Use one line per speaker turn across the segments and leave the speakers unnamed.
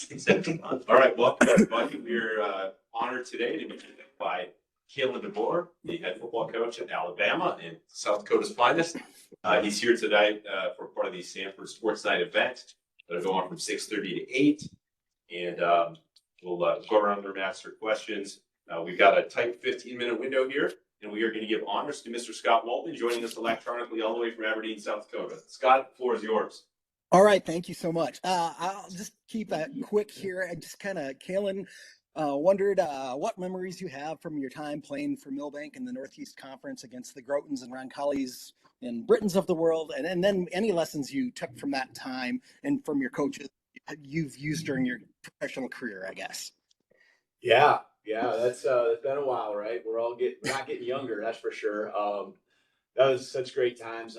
All right, welcome everybody. We're honored today to be joined by Kalen DeBoer, the head football coach at Alabama and South Dakota's finest. He's here tonight for part of the Sanford Sports Night event that'll go on from 6:30 to 8. And we'll go around and answer questions. We've got a tight 15-minute window here, and we are going to give honors to Mr. Scott Waltman, joining us electronically all the way from Aberdeen, South Dakota. Scott, the floor is yours.
All right, thank you so much. I'll just keep it quick here. I just kind of, Kalen, wondered what memories you have from your time playing for Milbank in the Northeast Conference against the Grotons and Roncollis and Britons of the world, and then any lessons you took from that time and from your coaches you've used during your professional career, I guess.
Yeah, that's it's been a while, right? We're not getting younger, that's for sure. That was such great times.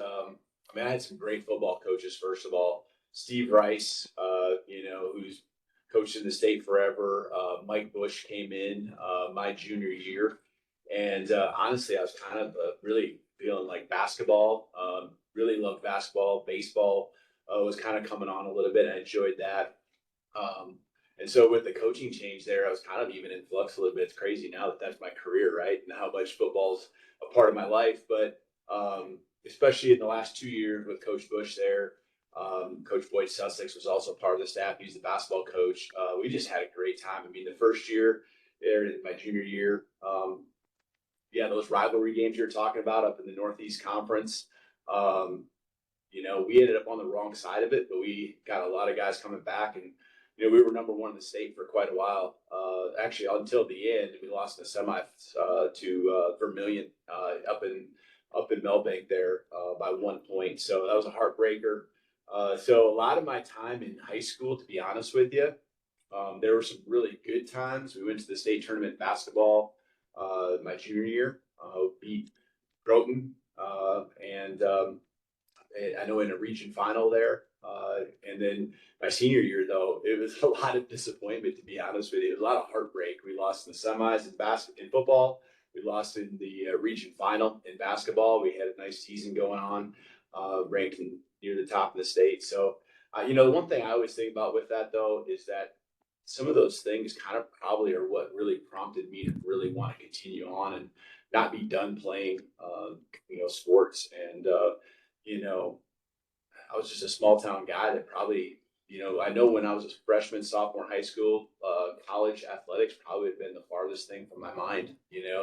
I had some great football coaches. First of all, Steve Rice, who's coached in the state forever. Mike Bush came in my junior year, and honestly, I was kind of really feeling like basketball. Really loved basketball. Baseball was kind of coming on a little bit. I enjoyed that. And so with the coaching change there, I was kind of even in flux a little bit. It's crazy now that that's my career, right? And how much football's a part of my life. But especially in the last 2 years with Coach Bush there, Coach Boyd Sussex was also part of the staff. He's the basketball coach. We just had a great time. I mean, the first year there, my junior year, those rivalry games you're talking about up in the Northeast Conference, we ended up on the wrong side of it, but we got a lot of guys coming back, and we were number one in the state for quite a while. Actually, until the end, we lost in the semis to Vermilion up in Milbank there by 1 point. So that was a heartbreaker. So a lot of my time in high school, to be honest with you, there were some really good times. We went to the state tournament in basketball my junior year, beat Groton, and I know in a region final there. And then my senior year, though, it was a lot of disappointment, to be honest with you. It was a lot of heartbreak. We lost in the semis in football. We lost in the region final in basketball. We had a nice season going on, ranking near the top of the state. So, the one thing I always think about with that, though, is that some of those things kind of probably are what really prompted me to really want to continue on and not be done playing, sports. And, I was just a small town guy that probably, I know when I was a freshman, sophomore in high school, college athletics probably had been the farthest thing from my mind,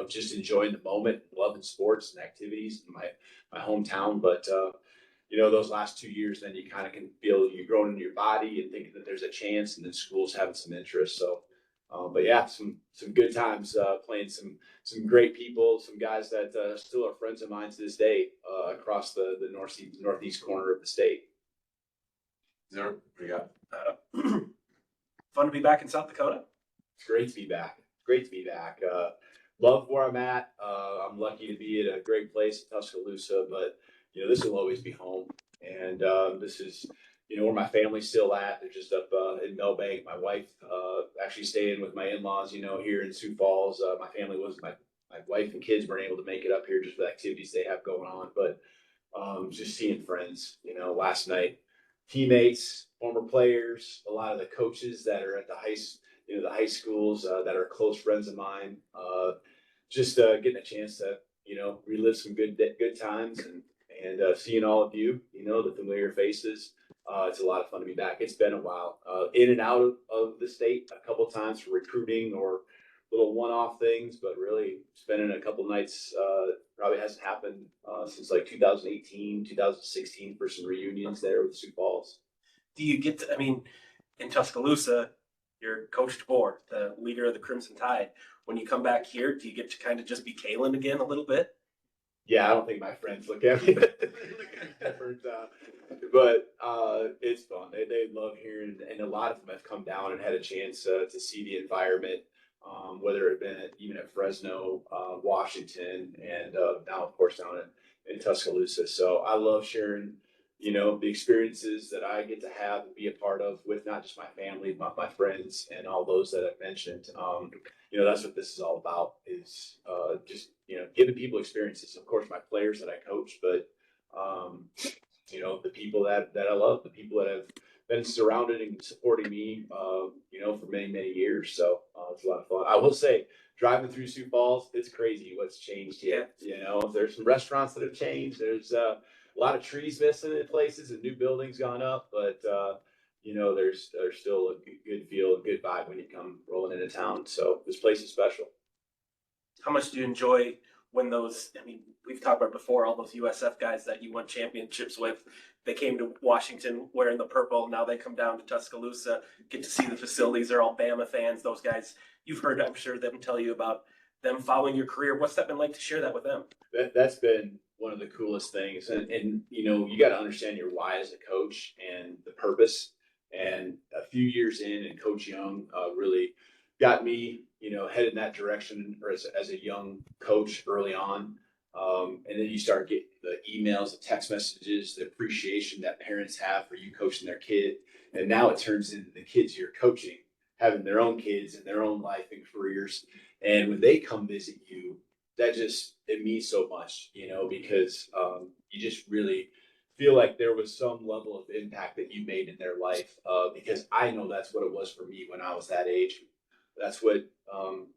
just enjoying the moment, loving sports and activities in my hometown. But, those last 2 years, then you kind of can feel you're growing in your body and thinking that there's a chance, and then school's having some interest. So, but yeah, some good times playing some great people, some guys that still are friends of mine to this day across the northeast corner of the state.
There we go.
Fun to be back in South Dakota.
It's great to be back. Love where I'm at. I'm lucky to be at a great place in Tuscaloosa, but this will always be home. And this is where my family's still at. They're just up in Milbank. My wife actually staying with my in-laws, here in Sioux Falls. My family my wife and kids weren't able to make it up here just for the activities they have going on. But just seeing friends, last night, teammates, former players, a lot of the coaches that are at the high schools that are close friends of mine. Just getting a chance to, relive some good times and seeing all of you, the familiar faces. It's a lot of fun to be back. It's been a while. In and out of the state a couple times for recruiting or little one-off things, but really spending a couple nights probably hasn't happened since like 2018, 2016 for some reunions there with Sioux Falls.
Do you get to, in Tuscaloosa, you're Coach DeBoer, the leader of the Crimson Tide. When you come back here, do you get to kind of just be Kalen again a little bit?
Yeah, I don't think my friends look at me different, but it's fun. They love hearing, and a lot of them have come down and had a chance to see the environment, whether it been even at Fresno, Washington, and now of course down in Tuscaloosa. So I love sharing, the experiences that I get to have and be a part of with not just my family, but my friends and all those that I've mentioned. That's what this is all about, is just, giving people experiences. Of course, my players that I coach, but, the people that I love, the people that have been surrounded and supporting me, for many, many years. So it's a lot of fun. I will say, driving through Sioux Falls, it's crazy what's changed here. There's some restaurants that have changed. There's a lot of trees missing in places and new buildings gone up, but there's still a good feel, a good vibe when you come rolling into town. So this place is special.
How much do you enjoy when those, I mean, we've talked about before, all those USF guys that you won championships with, they came to Washington wearing the purple. Now they come down to Tuscaloosa, get to see the facilities. They're all Bama fans. Those guys, you've heard, I'm sure, them tell you about them following your career. What's that been like to share that with them?
That's been one of the coolest things. And you got to understand your why as a coach and the purpose. And a few years in, and Coach Young really got me, headed in that direction or as a young coach early on. And then you start getting the emails, the text messages, the appreciation that parents have for you coaching their kid. And now it turns into the kids you're coaching, having their own kids and their own life and careers. And when they come visit you, it means so much, because you just really feel like there was some level of impact that you made in their life. Because I know that's what it was for me when I was that age. That's what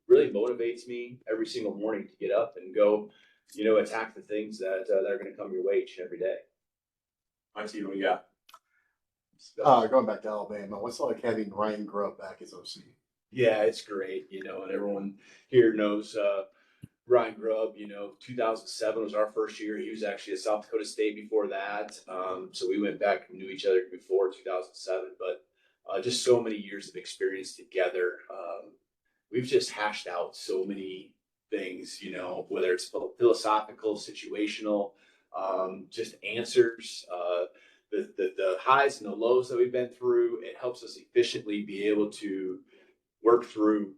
really motivates me every single morning to get up and go, attack the things that are going to come your way each and every day.
My team, we got.
Going back to Alabama, what's it like having Ryan grow up back as OC?
Yeah, it's great, and everyone here knows Ryan Grubb. 2007 was our first year. He was actually at South Dakota State before that. So we went back and knew each other before 2007, but just so many years of experience together. We've just hashed out so many things, whether it's philosophical, situational, just answers, the highs and the lows that we've been through. It helps us efficiently be able to work through,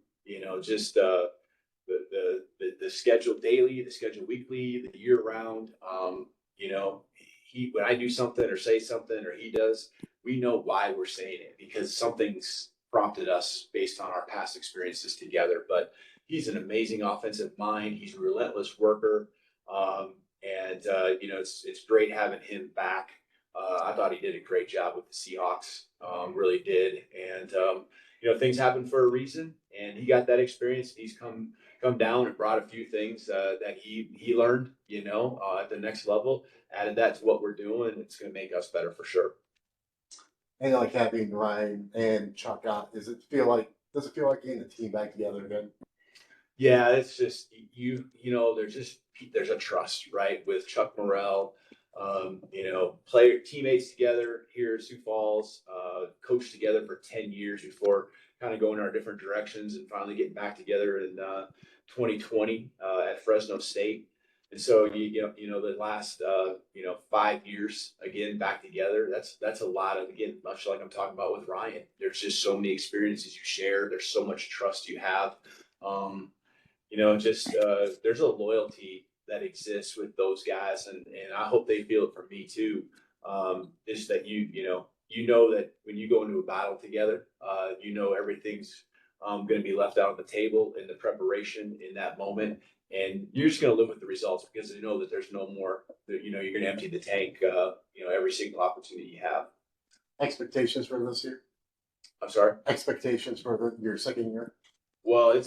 just the schedule daily, the schedule weekly, the year round. When I do something or say something or he does, we know why we're saying it because something's prompted us based on our past experiences together. But he's an amazing offensive mind. He's a relentless worker. It's great having him back. I thought he did a great job with the Seahawks, really did. And, things happen for a reason, and he got that experience. He's come down and brought a few things that he learned, at the next level, added that to what we're doing. It's going to make us better for sure.
And like having Ryan and Chuck out, does it feel like getting the team back together again?
Yeah, it's just there's a trust, right, with Chuck Morrell, player teammates together here at Sioux Falls, coached together for 10 years before kind of going our different directions and finally getting back together in 2020 at Fresno State. And so the last 5 years again back together. That's a lot of, again, much like I'm talking about with Ryan. There's just so many experiences you share. There's so much trust you have. There's a loyalty that exists with those guys, and I hope they feel it from me too. Is that you know that when you go into a battle together, everything's going to be left out on the table in the preparation in that moment. And you're just going to live with the results because you know that there's no more, you're going to empty the tank, every single opportunity you have.
Expectations for this year?
I'm sorry?
Expectations for your second year?
Well,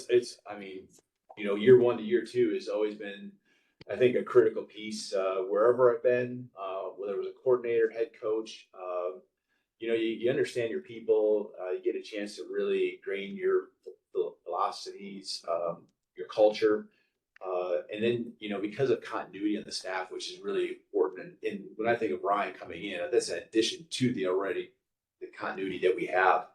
year one to year two has always been, I think, a critical piece wherever I've been, whether it was a coordinator, head coach. You understand your people. You get a chance to really grain your philosophies, your culture. And then, because of continuity on the staff, which is really important. And when I think of Ryan coming in, that's in addition to the continuity that we have.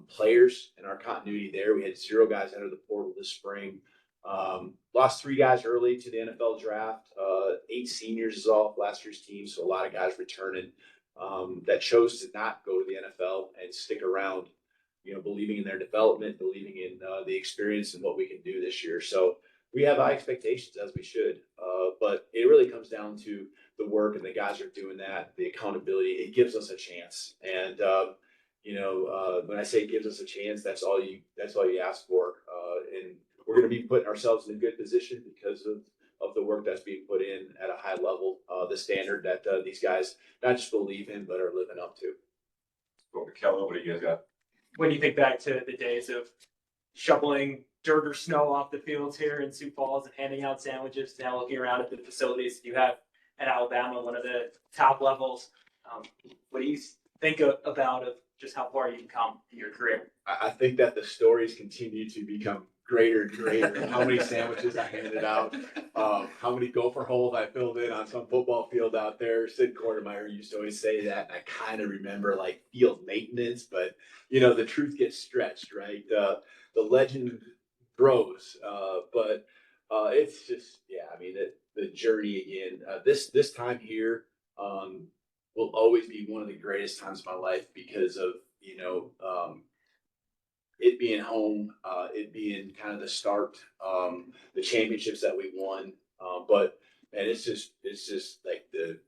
Players and our continuity there. We had 0 guys enter the portal this spring. Lost 3 guys early to the NFL draft. 8 seniors is off last year's team, so a lot of guys returning that chose to not go to the NFL and stick around, believing in their development, believing in the experience and what we can do this year. So we have high expectations, as we should, but it really comes down to the work, and the guys are doing that, the accountability. It gives us a chance, and when I say it gives us a chance, that's all you ask for, and we're going to be putting ourselves in a good position because of the work that's being put in at a high level, the standard that these guys not just believe in but are living up to.
Go to Kellen. What do you guys got?
when you think back to the days of shoveling dirt or snow off the fields here in Sioux Falls and handing out sandwiches, to now looking around at the facilities you have at Alabama, one of the top levels. What do you think about just how far you've come in your career?
I think that the stories continue to become greater and greater. How many sandwiches I handed out, how many gopher holes I filled in on some football field out there. Sid Quartermeyer used to always say that, and I kind of remember like field maintenance, but the truth gets stretched, right? The legend grows, but it's just, I mean, the journey again. This time here will always be one of the greatest times of my life because of it being home, it being kind of the start, the championships that we won, but and it's just like the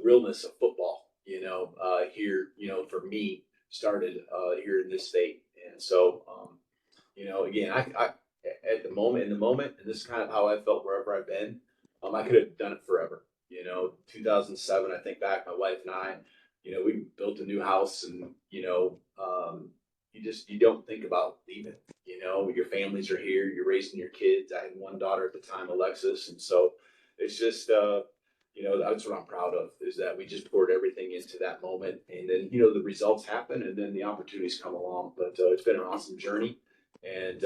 realness of football, here, for me started here in this state, and so again, I at the moment, and this is kind of how I felt wherever I've been. I could have done it forever. 2007, I think back, my wife and I, we built a new house, and you don't think about leaving. Your families are here, you're raising your kids. I had one daughter at the time, Alexis, and so it's just that's what I'm proud of, is that we just poured everything into that moment, and then the results happen, and then the opportunities come along. But it's been an awesome journey, and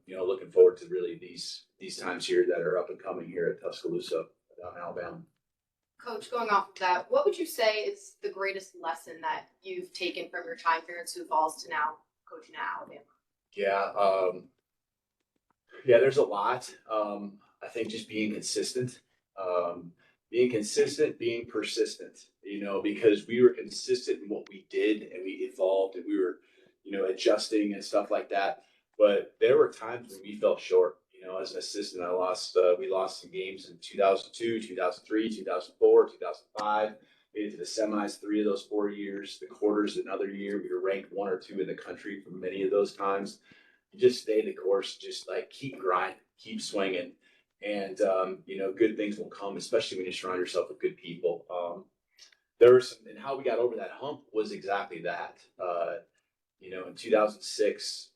looking forward to really these times here that are up and coming here at Tuscaloosa, Alabama.
Coach, going off of that, what would you say is the greatest lesson that you've taken from your time here in Sioux Falls to now coaching at Alabama?
There's a lot. I think just being consistent, being persistent, because we were consistent in what we did, and we evolved, and we were, adjusting and stuff like that. But there were times when we fell short. As an assistant, we lost some games in 2002, 2003, 2004, 2005. Made it to the semis 3 of those 4 years. The quarters another year. We were ranked 1 or 2 in the country for many of those times. You just stay the course, just like keep grinding, keep swinging, and good things will come, especially when you surround yourself with good people. There were some, and how we got over that hump was exactly that. In 2006,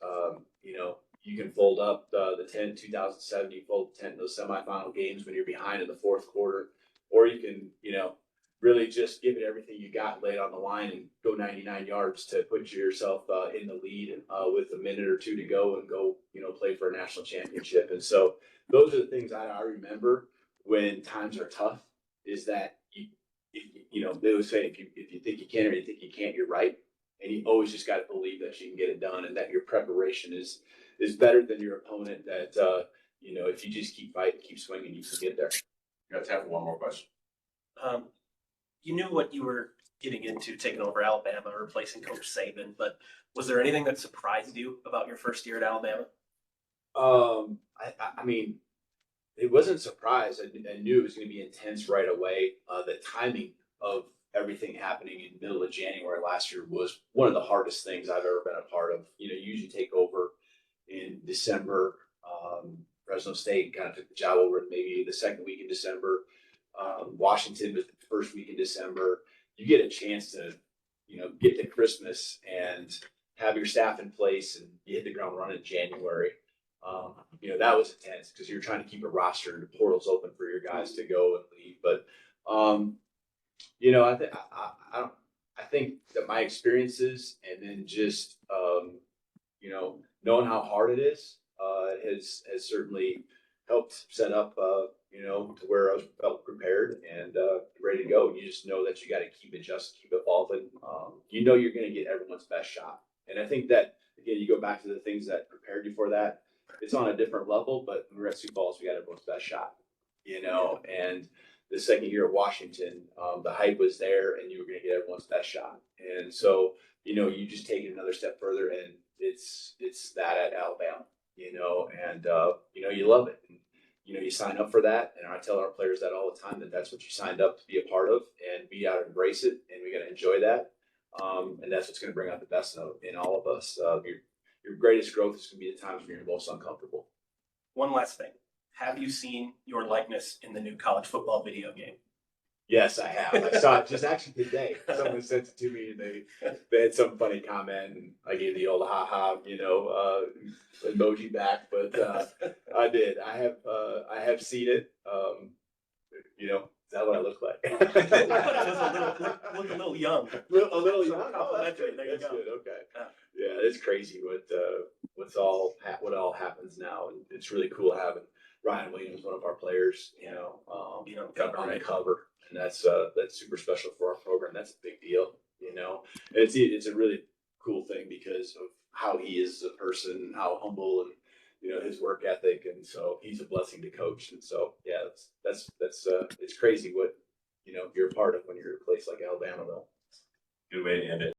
you can fold up the 10, 2007, you fold 10 in those semifinal games when you're behind in the fourth quarter, or you can, really just give it everything you got, lay it on the line, and go 99 yards to put yourself in the lead with a minute or 2 to go, and go, play for a national championship. And so those are the things I remember when times are tough, is that they would say, if you think you can or you think you can't, you're right. And you always just got to believe that you can get it done, and that your preparation is better than your opponent. That if you just keep fighting, keep swinging, you can get there.
You got time for one more question.
You knew what you were getting into taking over Alabama, replacing Coach Saban, but was there anything that surprised you about your first year at Alabama?
I mean, it wasn't a surprise. I knew it was going to be intense right away. The timing of everything happening in the middle of January last year was one of the hardest things I've ever been a part of. You usually take over in December. Fresno State kind of took the job over maybe the second week in December. Washington was the first week in December. You get a chance to, get to Christmas and have your staff in place, and you hit the ground running in January. That was intense because you're trying to keep a roster and the portals open for your guys to go and leave. But, I think that my experiences, and then just, knowing how hard it is, has certainly helped set up, to where I felt prepared and ready to go. And you just know that you got to keep adjusting, keep evolving. You're going to get everyone's best shot. And I think that, again, you go back to the things that prepared you for that. It's on a different level, but when we're at Sioux Falls, we got everyone's best shot, and the second year at Washington, the hype was there, and you were going to get everyone's best shot. And so, you just take it another step further, and it's that at Alabama, and you love it. And, you sign up for that. And I tell our players that all the time, that that's what you signed up to be a part of, and be out and embrace it. And we got to enjoy that. And that's what's going to bring out the best in all of us. Your greatest growth is going to be the times when you're most uncomfortable.
One last thing. Have you seen your likeness in the new college football video game?
Yes, I have. I saw it just actually today. Someone sent it to me, and they had some funny comment, and I gave the old haha, emoji back. But I did. I have seen it. Is that what I look like?
Look a little young.
A little
So
young.
complimentary. There you
That's
go.
good. Okay.
Yeah.
Yeah, it's crazy what all happens now, and it's really cool having Ryan Williams, one of our players,
Being on the
got
cover,
on the
right?
cover, and that's super special for our program. That's a big deal, And it's a really cool thing because of how he is as a person, how humble, and his work ethic, and so he's a blessing to coach. And so yeah, that's it's crazy what you're a part of when you're a place like Alabama, though.
Good way to end it.